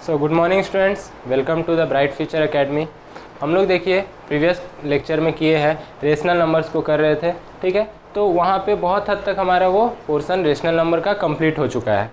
So good morning students, welcome to the Bright Future Academy. हम लोग देखिए previous lecture में किए हैं रेशनल नंबर्स को कर रहे थे, ठीक है। तो वहाँ पे बहुत हद तक हमारा वो पोर्शन रेशनल नंबर का कंप्लीट हो चुका है।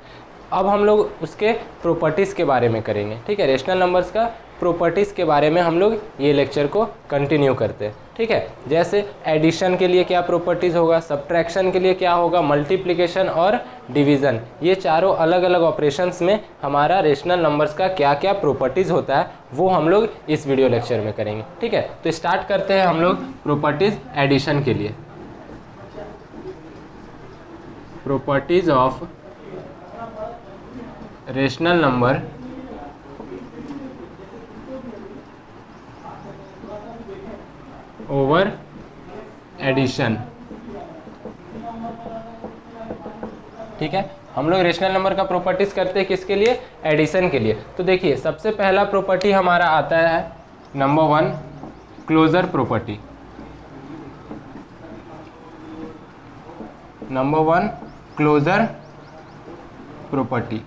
अब हम लोग उसके प्रॉपर्टीज़ के बारे में करेंगे, ठीक है। रेशनल नंबर्स का प्रॉपर्टीज़ के बारे में हम लोग ये लेक्चर को कंटिन्यू करते हैं, ठीक है। जैसे एडिशन के लिए क्या प्रॉपर्टीज़ होगा, सब्ट्रैक्शन के लिए क्या होगा, मल्टीप्लिकेशन और डिवीज़न, ये चारों अलग अलग ऑपरेशंस में हमारा रेशनल नंबर्स का क्या क्या प्रॉपर्टीज़ होता है वो हम लोग इस वीडियो लेक्चर में करेंगे, ठीक है। तो स्टार्ट करते हैं हम लोग प्रॉपर्टीज़ एडिशन के लिए। Properties of rational number over addition, ठीक है। हम लोग रेशनल नंबर का प्रॉपर्टीज करते हैं किसके लिए, एडिशन के लिए। तो देखिए सबसे पहला प्रॉपर्टी हमारा आता है number 1 closure property. Number 1 closure property.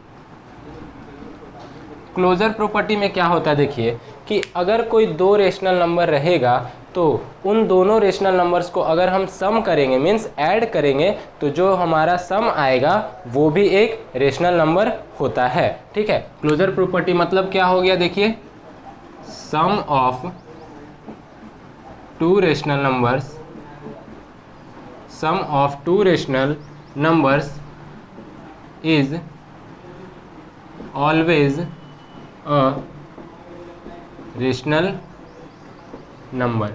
Closure property में क्या होता है, देखिए कि अगर कोई दो रेशनल नंबर रहेगा तो उन दोनों रेशनल नंबर्स को अगर हम सम करेंगे, मीन्स ऐड करेंगे, तो जो हमारा सम आएगा वो भी एक रेशनल नंबर होता है, ठीक है। क्लोजर प्रॉपर्टी मतलब क्या हो गया, देखिए sum of two rational numbers, sum of two rational numbers is always a rational number.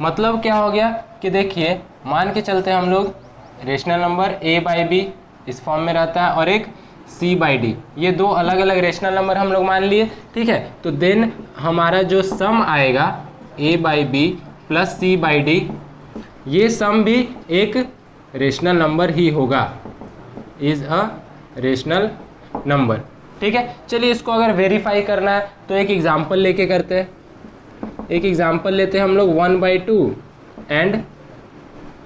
मतलब क्या हो गया कि देखिए मान के चलते हैं हम लोग rational number a by b इस फॉर्म में रहता है और एक c बाई डी, ये दो अलग अलग रेशनल नंबर हम लोग मान लिए, ठीक है। तो देन हमारा जो सम आएगा a by B plus c by d, ये सम भी एक रेशनल नंबर ही होगा, इज अ रेशनल नंबर, ठीक है। चलिए इसको अगर वेरीफाई करना है तो एक एग्जांपल लेके करते हैं। एक एग्जांपल लेते हैं हम लोग 1/2 एंड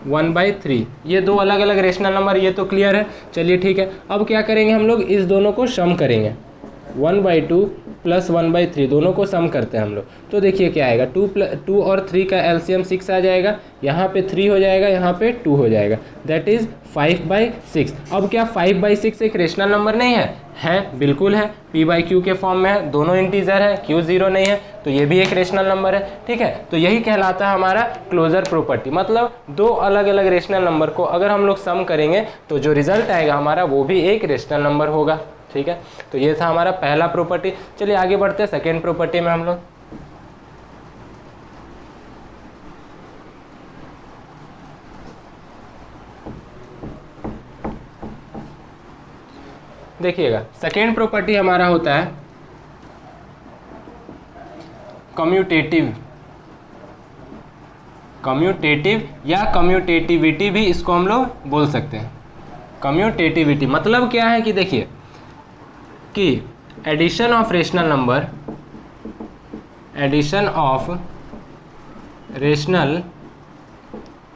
1/3, ये दो अलग अलग रेशनल नंबर, ये तो क्लियर है। चलिए ठीक है, अब क्या करेंगे हम लोग, इस दोनों को सम करेंगे। 1/2 प्लस 1/3 दोनों को सम करते हैं हम लोग। तो देखिए क्या आएगा, 2 और 3 का एलसीएम 6 आ जाएगा, यहाँ पे 3 हो जाएगा, यहाँ पे 2 हो जाएगा, दैट इज़ 5/6। अब क्या 5/6 एक रेशनल नंबर नहीं है? है, बिल्कुल है, p/q के फॉर्म में है, दोनों इंटीजर है, q 0 नहीं है, तो ये भी एक रेशनल नंबर है, ठीक है। तो यही कहलाता है हमारा क्लोजर प्रॉपर्टी। मतलब दो अलग अलग रेशनल नंबर को अगर हम लोग सम करेंगे तो जो रिजल्ट आएगा हमारा वो भी एक रेशनल नंबर होगा, ठीक है। तो ये था हमारा पहला प्रॉपर्टी। चलिए आगे बढ़ते हैं सेकेंड प्रॉपर्टी में हम लोग। देखिएगा सेकेंड प्रॉपर्टी हमारा होता है कम्यूटेटिव। कम्यूटेटिव या कम्यूटेटिविटी भी इसको हम लोग बोल सकते हैं। कम्यूटेटिविटी मतलब क्या है कि देखिए कि addition of rational number, addition of rational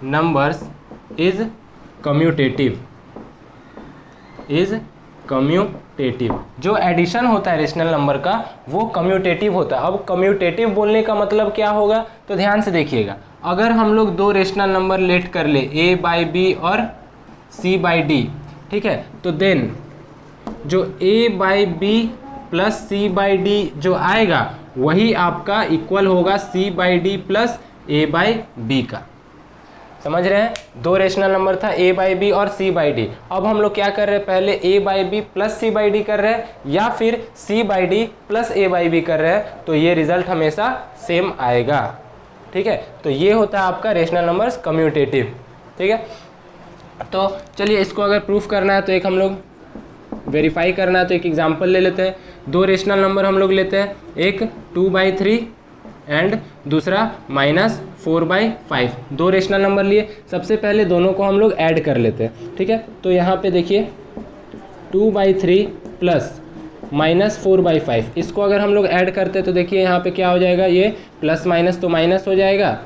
numbers is commutative, is commutative. जो एडिशन होता है रेशनल नंबर का वो कम्यूटेटिव होता है। अब कम्यूटेटिव बोलने का मतलब क्या होगा, तो ध्यान से देखिएगा, अगर हम लोग दो रेशनल नंबर लेट कर ले a बाई बी और c बाई डी, ठीक है, तो देन जो a by B plus c by d जो आएगा वही आपका इक्वल होगा c by d plus a by b का। समझ रहे हैं, दो रेशनल नंबर था a बाई बी और c बाई डी। अब हम लोग क्या कर रहे हैं, पहले a by B plus c by d कर रहे हैं या फिर c by d plus a by b कर रहे हैं, तो ये रिजल्ट हमेशा सेम आएगा, ठीक है। तो ये होता है आपका रेशनल नंबर्स कम्यूटेटिव, ठीक है। तो चलिए इसको अगर प्रूफ करना है तो एक हम लोग वेरीफाई करना है तो एक एग्जांपल ले लेते हैं। दो रेशनल नंबर हम लोग लेते हैं, एक 2/3 एंड दूसरा -4/5, दो रेशनल नंबर लिए। सबसे पहले दोनों को हम लोग ऐड कर लेते हैं, ठीक है। तो यहाँ पे देखिए 2/3 प्लस -4/5, इसको अगर हम लोग ऐड करते हैं तो देखिए यहाँ पे क्या हो जाएगा, ये प्लस माइनस तो माइनस हो जाएगा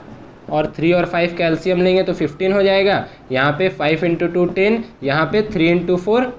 और 3 और 5 का एलसीएम लेंगे तो 15 हो जाएगा। यहाँ पे 5 × 2 10, यहाँ पे 3 × 4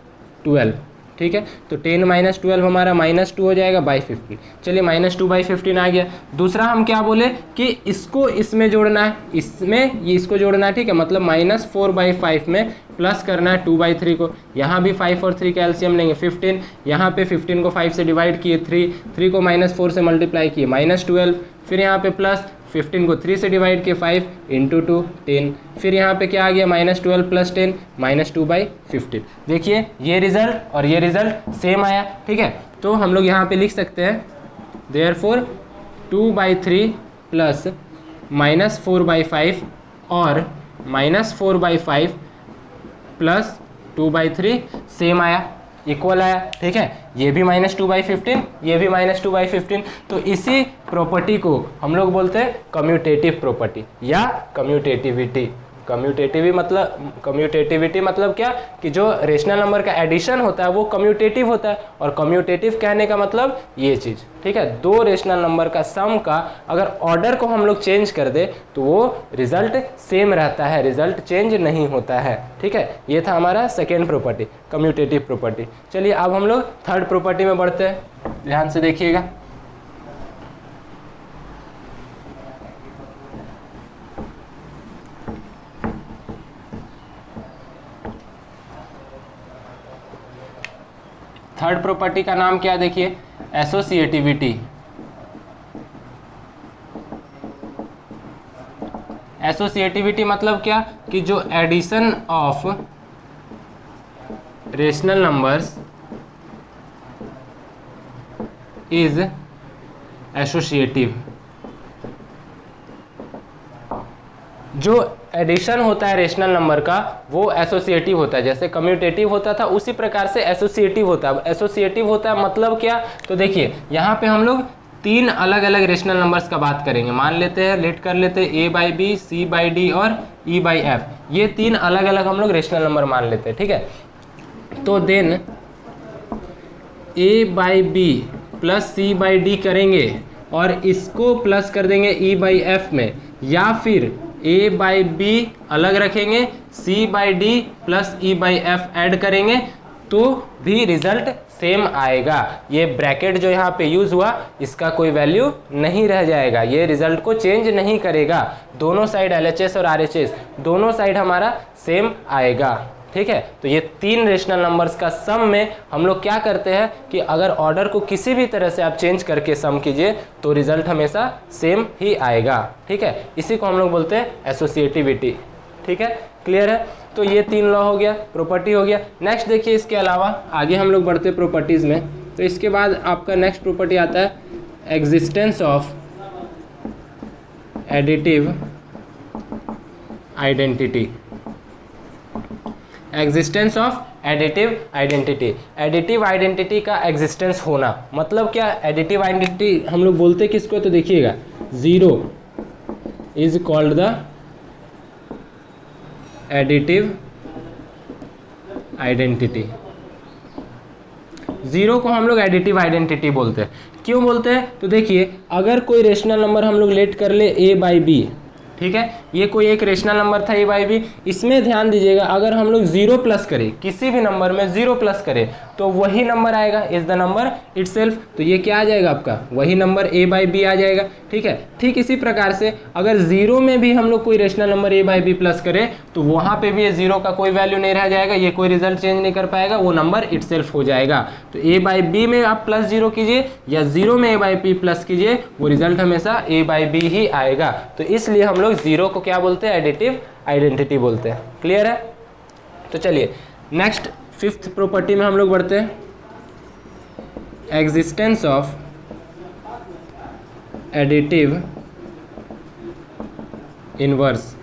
12, ठीक है। तो 10 माइनस 12 हमारा -2 हो जाएगा बाई 15। चलिए -2/15 आ गया। दूसरा हम क्या बोले कि इसको इसमें जोड़ना है, इसमें ये इसको जोड़ना है, ठीक है। मतलब -4/5 में प्लस करना है 2/3 को। यहाँ भी 5 और 3 का एलसीएम लेंगे 15, यहाँ पे 15 को 5 से डिवाइड किए 3 को -4 से मल्टीप्लाई किए -12, फिर यहाँ पे प्लस 15 को 3 से डिवाइड किए 5 × 2 10, फिर यहाँ पे क्या आ गया -12 + 10 -2/15। देखिए ये रिजल्ट और ये रिजल्ट सेम आया, ठीक है। तो हम लोग यहाँ पे लिख सकते हैं देयरफॉर 2/3 प्लस -4/5 और -4/5 प्लस 2/3 सेम आया, इक्वल आया, ठीक है। ये भी -2/15, ये भी -2/15। तो इसी प्रॉपर्टी को हम लोग बोलते हैं कम्यूटेटिव प्रॉपर्टी या कम्यूटेटिविटी। कम्यूटेटिविटी मतलब क्या कि जो रेशनल नंबर का एडिशन होता है वो कम्यूटेटिव होता है, और कम्यूटेटिव कहने का मतलब ये चीज़, ठीक है। दो रेशनल नंबर का सम का अगर ऑर्डर को हम लोग चेंज कर दे तो वो रिजल्ट सेम रहता है, रिजल्ट चेंज नहीं होता है, ठीक है। ये था हमारा सेकेंड प्रॉपर्टी, कम्यूटेटिव प्रॉपर्टी। चलिए अब हम लोग थर्ड प्रॉपर्टी में बढ़ते हैं, ध्यान से देखिएगा। थर्ड प्रॉपर्टी का नाम क्या, देखिए एसोसिएटिविटी। एसोसिएटिविटी मतलब क्या कि जो addition of rational numbers is associative. जो एडिशन होता है रेशनल नंबर का वो एसोसिएटिव होता है। जैसे कम्यूटेटिव होता था उसी प्रकार से एसोसिएटिव होता है। एसोसिएटिव होता है मतलब क्या, तो देखिए यहाँ पे हम लोग तीन अलग अलग रेशनल नंबर्स का बात करेंगे। मान लेते हैं, लेट कर लेते हैं A/B, C/D और E/F। ये तीन अलग अलग हम लोग रेशनल नंबर मान लेते हैं, ठीक है। तो देन A/B प्लस C/D करेंगे और इसको प्लस कर देंगे E/F में, या फिर A/B अलग रखेंगे, C/D प्लस E/F ऐड करेंगे तो भी रिजल्ट सेम आएगा। ये ब्रैकेट जो यहाँ पे यूज हुआ इसका कोई वैल्यू नहीं रह जाएगा, ये रिजल्ट को चेंज नहीं करेगा। दोनों साइड LHS और RHS दोनों साइड हमारा सेम आएगा, ठीक है। तो ये तीन रेशनल नंबर्स का सम में हम लोग क्या करते हैं कि अगर ऑर्डर को किसी भी तरह से आप चेंज करके सम कीजिए तो रिजल्ट हमेशा सेम ही आएगा, ठीक है। इसी को हम लोग बोलते हैं एसोसिएटिविटी, ठीक है। क्लियर है। तो ये तीन लॉ हो गया, प्रॉपर्टी हो गया। नेक्स्ट देखिए, इसके अलावा आगे हम लोग बढ़ते प्रॉपर्टीज़ में। तो इसके बाद आपका नेक्स्ट प्रॉपर्टी आता है existence of additive identity. Existence of additive identity. Additive identity का एग्जिस्टेंस होना मतलब क्या, एडिटिव आइडेंटिटी हम लोग बोलते किसको, तो देखिएगा 0 is called the additive identity. 0 को हम लोग एडिटिव आइडेंटिटी बोलते हैं। क्यों बोलते हैं, तो देखिए अगर कोई रेशनल नंबर हम लोग लेट कर ले A/B, ठीक है। ये कोई एक रेशनल नंबर था A/B। इसमें ध्यान दीजिएगा अगर हम लोग 0 प्लस करें, किसी भी नंबर में 0 प्लस करें तो वही नंबर आएगा, इज द नंबर इटसेल्फ। तो ये क्या आ जाएगा आपका, वही नंबर A/B आ जाएगा, ठीक है। ठीक इसी प्रकार से अगर 0 में भी हम लोग कोई रेशनल नंबर A/B प्लस करें तो वहाँ पे भी ये 0 का कोई वैल्यू नहीं रह जाएगा, ये कोई रिजल्ट चेंज नहीं कर पाएगा, वो नंबर इटसेल्फ हो जाएगा। तो A/B में आप +0 कीजिए या 0 में A/B प्लस कीजिए, वो रिजल्ट हमेशा A/B ही आएगा। तो इसलिए हम लोग 0 को क्या बोलते हैं, एडिटिव आइडेंटिटी बोलते हैं। क्लियर है। तो चलिए नेक्स्ट फिफ्थ प्रॉपर्टी में हम लोग बढ़ते हैं, existence of additive inverse.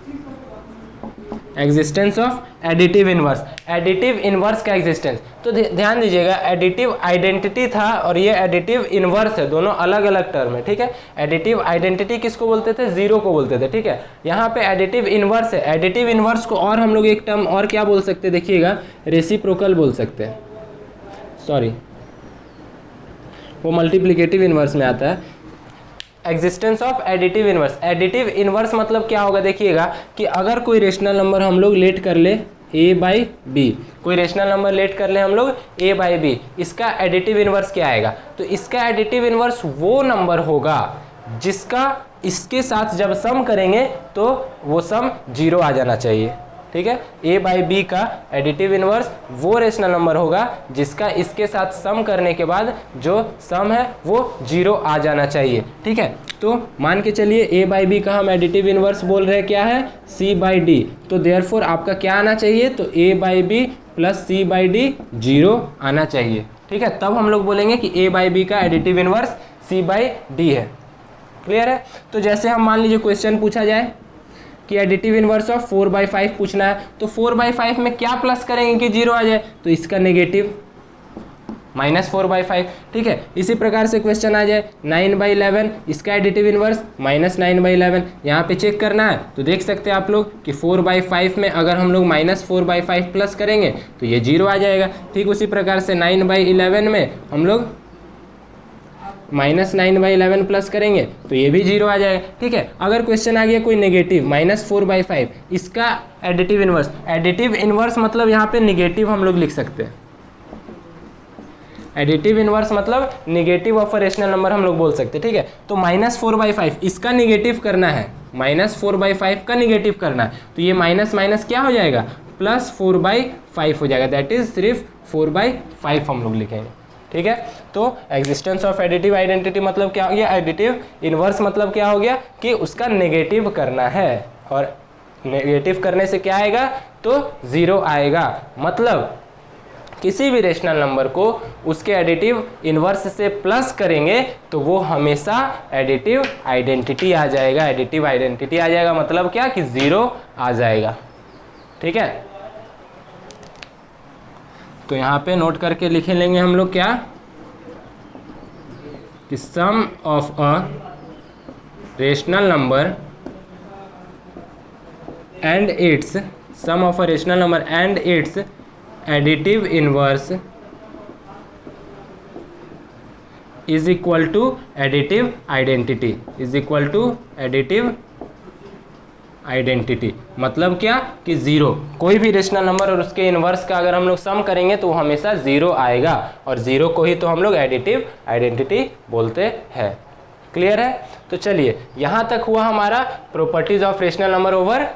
Existence of additive inverse, additive inverse का एग्जिस्टेंस। तो ध्यान दीजिएगा, एडिटिव आइडेंटिटी था और ये एडिटिव इनवर्स है, दोनों अलग अलग टर्म है, ठीक है। एडिटिव आइडेंटिटी किसको बोलते थे, 0 को बोलते थे, ठीक है। यहाँ पे एडिटिव इनवर्स है। एडिटिव इनवर्स को और हम लोग एक टर्म और क्या बोल सकते हैं, देखिएगा रेसिप्रोकल बोल सकते हैं, सॉरी वो मल्टीप्लिकेटिव इनवर्स में आता है। Existence of additive inverse. Additive inverse मतलब क्या होगा, देखिएगा कि अगर कोई रेशनल नंबर हम लोग लेट कर ले ए बाई बी, कोई रेशनल नंबर लेट कर ले हम लोग ए बाई बी, इसका एडिटिव इनवर्स क्या आएगा? तो इसका एडिटिव इनवर्स वो नंबर होगा जिसका इसके साथ जब सम करेंगे तो वो सम 0 आ जाना चाहिए। ठीक है, ए बाई बी का एडिटिव इनवर्स वो रेशनल नंबर होगा जिसका इसके साथ सम करने के बाद जो सम है वो 0 आ जाना चाहिए। ठीक है, तो मान के चलिए ए बाई बी का हम एडिटिव इनवर्स बोल रहे हैं क्या है? C by D. तो देयरफॉर आपका क्या आना चाहिए? तो A by B plus C by D 0 आना चाहिए। ठीक है, तब हम लोग बोलेंगे कि ए बाई बी का additive inverse c by d है। क्लियर है? तो जैसे हम मान लीजिए क्वेश्चन पूछा जाए कि एडिटिव इनवर्स ऑफ 4/5 पूछना है, तो 4/5 में क्या प्लस करेंगे कि 0 आ जाए? तो इसका नेगेटिव -4/5। ठीक है, इसी प्रकार से क्वेश्चन आ जाए 9/11, इसका एडिटिव इनवर्स -9/11। यहाँ पे चेक करना है तो देख सकते हैं आप लोग कि 4/5 में अगर हम लोग -4/5 प्लस करेंगे तो ये 0 आ जाएगा। ठीक उसी प्रकार से 9/11 में हम लोग -9/11 प्लस करेंगे तो ये भी 0 आ जाएगा। ठीक है, अगर क्वेश्चन आ गया कोई नेगेटिव -4/5, इसका एडिटिव इनवर्स मतलब यहाँ पे निगेटिव हम लोग लिख सकते हैं। एडिटिव इनवर्स मतलब negative of a rational number हम लोग बोल सकते हैं। ठीक है, तो -4/5 इसका निगेटिव करना है, -4/5 का निगेटिव करना है, तो ये माइनस माइनस क्या हो जाएगा? +4/5 हो जाएगा। दैट इज सिर्फ 4/5 हम लोग लिखेंगे। ठीक है, तो एग्जिस्टेंस ऑफ एडिटिव आइडेंटिटी मतलब क्या हो गया? एडिटिव इनवर्स मतलब क्या हो गया कि उसका नेगेटिव करना है, और नेगेटिव करने से क्या आएगा? तो 0 आएगा। मतलब किसी भी रेशनल नंबर को उसके एडिटिव इनवर्स से प्लस करेंगे तो वो हमेशा एडिटिव आइडेंटिटी आ जाएगा। एडिटिव आइडेंटिटी आ जाएगा मतलब क्या कि 0 आ जाएगा। ठीक है, तो यहाँ पे नोट करके लिखे लेंगे हम लोग क्या कि sum of a rational number and its sum of a rational number and its additive inverse is equal to additive identity, is equal to additive identity. मतलब क्या कि 0, कोई भी रेशनल नंबर और उसके इनवर्स का अगर हम लोग सम करेंगे तो हमेशा 0 आएगा, और 0 को ही तो हम लोग एडिटिव आइडेंटिटी बोलते हैं। क्लियर है? तो चलिए यहाँ तक हुआ हमारा properties of rational number over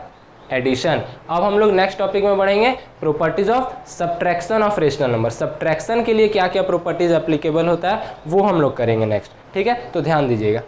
addition. अब हम लोग नेक्स्ट टॉपिक में बढ़ेंगे, properties of subtraction of rational number. Subtraction के लिए क्या क्या प्रॉपर्टीज एप्लीकेबल होता है वो हम लोग करेंगे नेक्स्ट। ठीक है, तो ध्यान दीजिएगा।